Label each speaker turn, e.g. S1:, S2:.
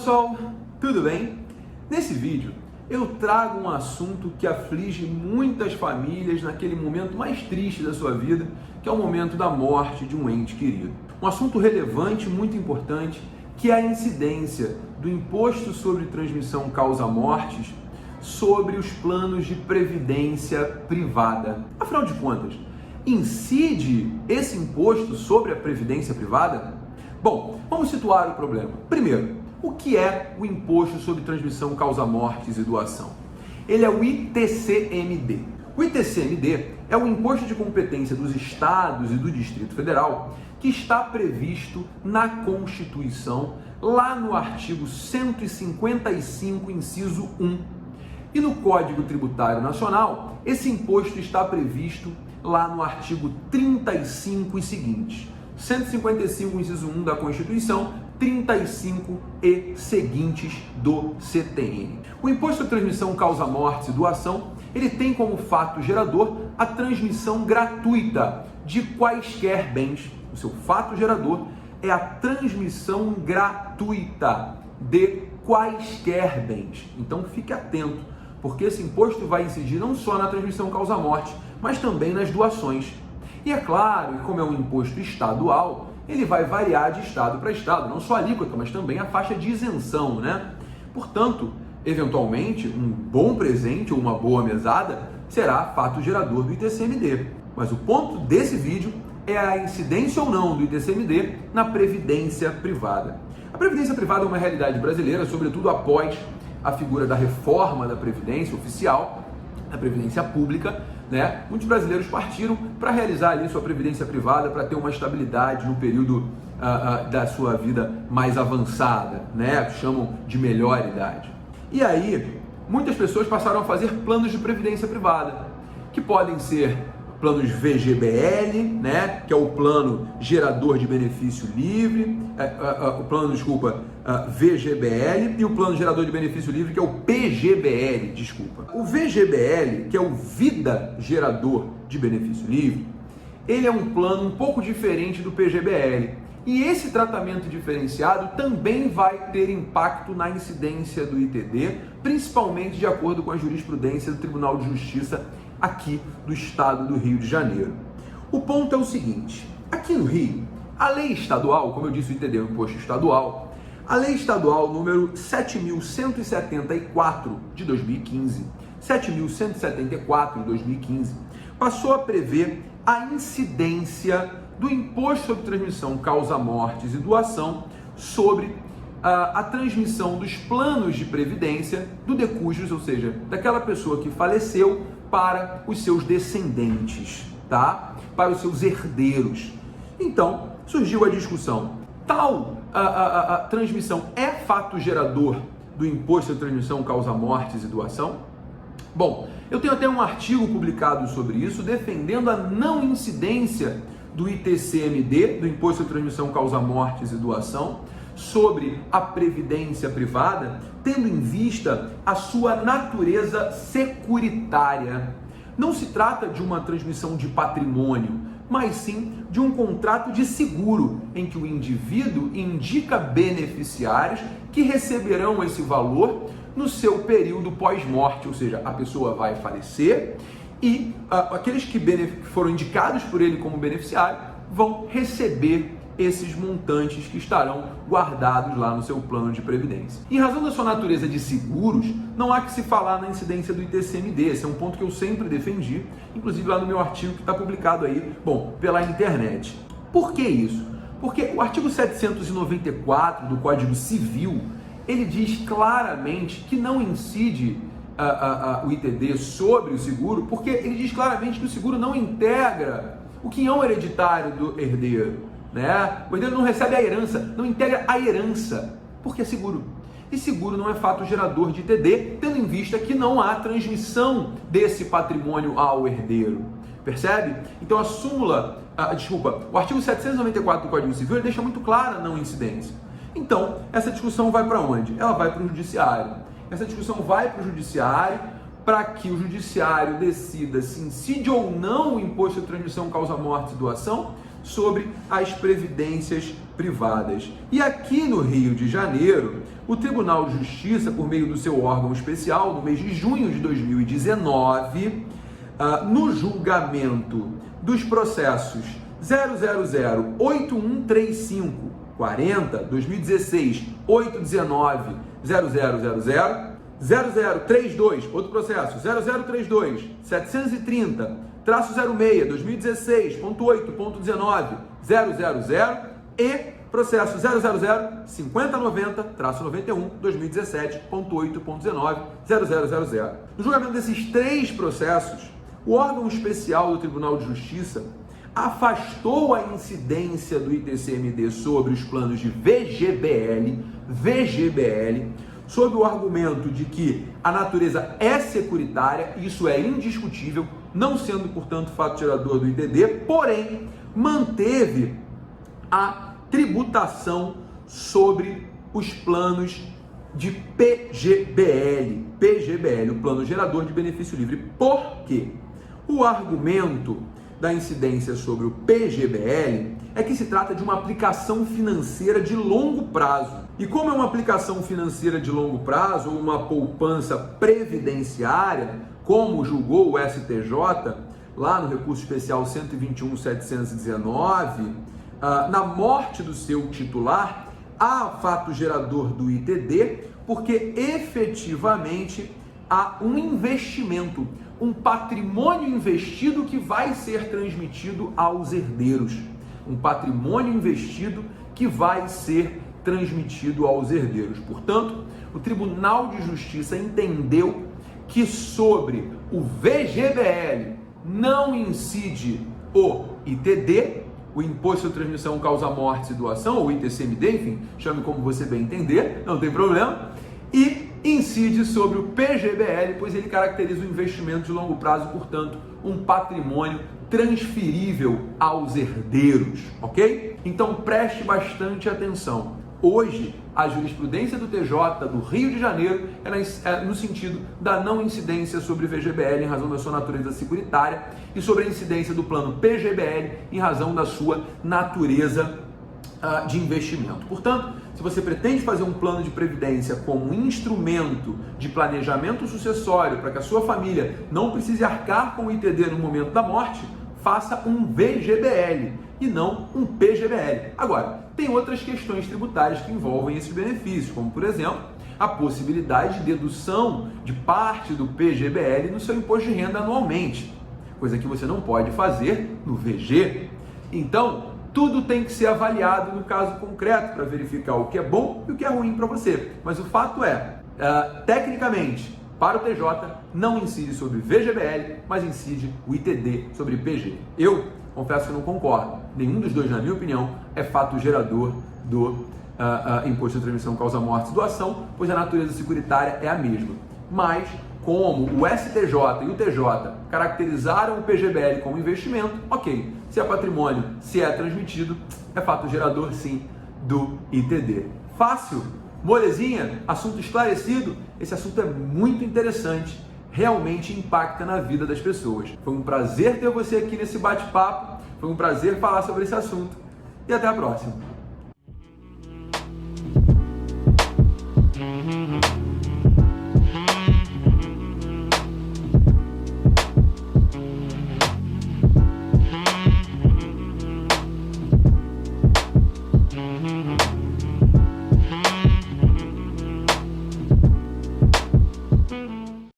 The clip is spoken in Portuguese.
S1: pessoal, tudo bem? Nesse vídeo eu trago um assunto que aflige muitas famílias naquele momento mais triste da sua vida, que é o momento da morte de um ente querido. Um assunto relevante, muito importante, que é a incidência do imposto sobre transmissão causa-mortes sobre os planos de previdência privada. Afinal de contas, incide esse imposto sobre a previdência privada? Bom, vamos situar o problema. Primeiro, o que é o Imposto sobre Transmissão Causa-Mortes e Doação? Ele é o ITCMD. O ITCMD é o imposto de competência dos estados e do Distrito Federal que está previsto na Constituição, lá no artigo 155, inciso 1. E no Código Tributário Nacional, esse imposto está previsto lá no artigo 35 e seguintes. 155, inciso 1 da Constituição, 35 e seguintes do CTN. O Imposto de Transmissão Causa-Mortes e Doação, ele tem como fato gerador a transmissão gratuita de quaisquer bens. O seu fato gerador é a transmissão gratuita de quaisquer bens. Então fique atento, porque esse imposto vai incidir não só na transmissão causa-morte, mas também nas doações. E é claro, como é um imposto estadual, ele vai variar de estado para estado, não só a alíquota, mas também a faixa de isenção, né? Portanto, eventualmente, um bom presente ou uma boa mesada será fato gerador do ITCMD. Mas o ponto desse vídeo é a incidência ou não do ITCMD na previdência privada. A previdência privada é uma realidade brasileira, sobretudo após a figura da reforma da previdência oficial, da previdência pública, né? Muitos brasileiros partiram para realizar ali sua previdência privada, para ter uma estabilidade no período da sua vida mais avançada, né? Que chamam de melhor idade. E aí, muitas pessoas passaram a fazer planos de previdência privada, que podem ser planos VGBL, né? Que é o plano gerador de benefício livre, VGBL, e o plano gerador de benefício livre, que é o PGBL, O VGBL, que é o Vida Gerador de Benefício Livre, ele é um plano um pouco diferente do PGBL. E esse tratamento diferenciado também vai ter impacto na incidência do ITD, principalmente de acordo com a jurisprudência do Tribunal de Justiça aqui do estado do Rio de Janeiro. O ponto é o seguinte: aqui no Rio, a lei estadual, como eu disse, o ITD é um imposto estadual, a lei estadual número 7.174 de 2015, 7.174 de 2015, passou a prever a incidência do imposto sobre transmissão causa-mortes e doação sobre a transmissão dos planos de previdência do decujus, ou seja, daquela pessoa que faleceu, para os seus descendentes, tá? Para os seus herdeiros. Então, surgiu a discussão: tal a transmissão é fato gerador do imposto de transmissão causa-mortes e doação? Bom, eu tenho até um artigo publicado sobre isso, defendendo a não incidência do ITCMD, do imposto de transmissão causa-mortes e doação, sobre a previdência privada, tendo em vista a sua natureza securitária. Não se trata de uma transmissão de patrimônio, mas sim de um contrato de seguro, em que o indivíduo indica beneficiários que receberão esse valor no seu período pós-morte, ou seja, a pessoa vai falecer e aqueles que foram indicados por ele como beneficiário vão receber esses montantes que estarão guardados lá no seu plano de previdência. Em razão da sua natureza de seguros, não há que se falar na incidência do ITCMD. Esse é um ponto que eu sempre defendi, inclusive lá no meu artigo que está publicado aí, pela internet. Por que isso? Porque o artigo 794 do Código Civil, ele diz claramente que não incide o ITD sobre o seguro, porque ele diz claramente que o seguro não integra o quinhão hereditário do herdeiro. Né? O herdeiro não recebe a herança, não integra a herança, porque é seguro. E seguro não é fato gerador de ITD, tendo em vista que não há transmissão desse patrimônio ao herdeiro. Percebe? Então o artigo 794 do Código Civil ele deixa muito clara a não incidência. Então, essa discussão vai para onde? Ela vai para o judiciário. Essa discussão vai para o judiciário para que o judiciário decida se incide ou não o imposto de transmissão causa-morte e doação sobre as previdências privadas. E aqui no Rio de Janeiro, o Tribunal de Justiça, por meio do seu órgão especial, no mês de junho de 2019, no julgamento dos processos 000813540, 2016, 819, 0032, outro processo, 0032, 730-06, 2016, ponto 8.19, 000 e processo 000-5090-91, 2017, ponto 8.19, 0000. No julgamento desses três processos, o órgão especial do Tribunal de Justiça afastou a incidência do ITCMD sobre os planos de VGBL, sob o argumento de que a natureza é securitária, isso é indiscutível, não sendo, portanto, fato gerador do ITD, porém, manteve a tributação sobre os planos de PGBL, o plano gerador de benefício livre. Por quê? O argumento da incidência sobre o PGBL é que se trata de uma aplicação financeira de longo prazo. E como é uma aplicação financeira de longo prazo, ou uma poupança previdenciária, como julgou o STJ, lá no recurso especial 121.719, na morte do seu titular, há fato gerador do ITD, porque efetivamente há um investimento, um patrimônio investido que vai ser transmitido aos herdeiros. Um patrimônio investido que vai ser transmitido aos herdeiros. Portanto, o Tribunal de Justiça entendeu que sobre o VGBL não incide o ITD, o Imposto de Transmissão Causa Morte e Doação, ou ITCMD, enfim, chame como você bem entender, não tem problema, e incide sobre o PGBL, pois ele caracteriza o investimento de longo prazo, portanto, um patrimônio transferível aos herdeiros, ok? Então preste bastante atenção. Hoje, a jurisprudência do TJ do Rio de Janeiro é no sentido da não incidência sobre o VGBL em razão da sua natureza securitária e sobre a incidência do plano PGBL em razão da sua natureza de investimento. Portanto, se você pretende fazer um plano de previdência como instrumento de planejamento sucessório para que a sua família não precise arcar com o ITD no momento da morte, faça um VGBL e não um PGBL. Agora, tem outras questões tributárias que envolvem esses benefícios, como por exemplo, a possibilidade de dedução de parte do PGBL no seu imposto de renda anualmente, coisa que você não pode fazer no VG. Então, tudo tem que ser avaliado no caso concreto para verificar o que é bom e o que é ruim para você. Mas o fato é, tecnicamente, para o TJ, não incide sobre VGBL, mas incide o ITD sobre PG. Eu confesso que não concordo. Nenhum dos dois, na minha opinião, é fato gerador do Imposto de Transmissão Causa Morte e Doação, pois a natureza securitária é a mesma. Mas, como o STJ e o TJ caracterizaram o PGBL como investimento, ok. Se é patrimônio, se é transmitido, é fato gerador, sim, do ITD. Fácil? Molezinha? Assunto esclarecido? Esse assunto é muito interessante, realmente impacta na vida das pessoas. Foi um prazer ter você aqui nesse bate-papo, foi um prazer falar sobre esse assunto e até a próxima.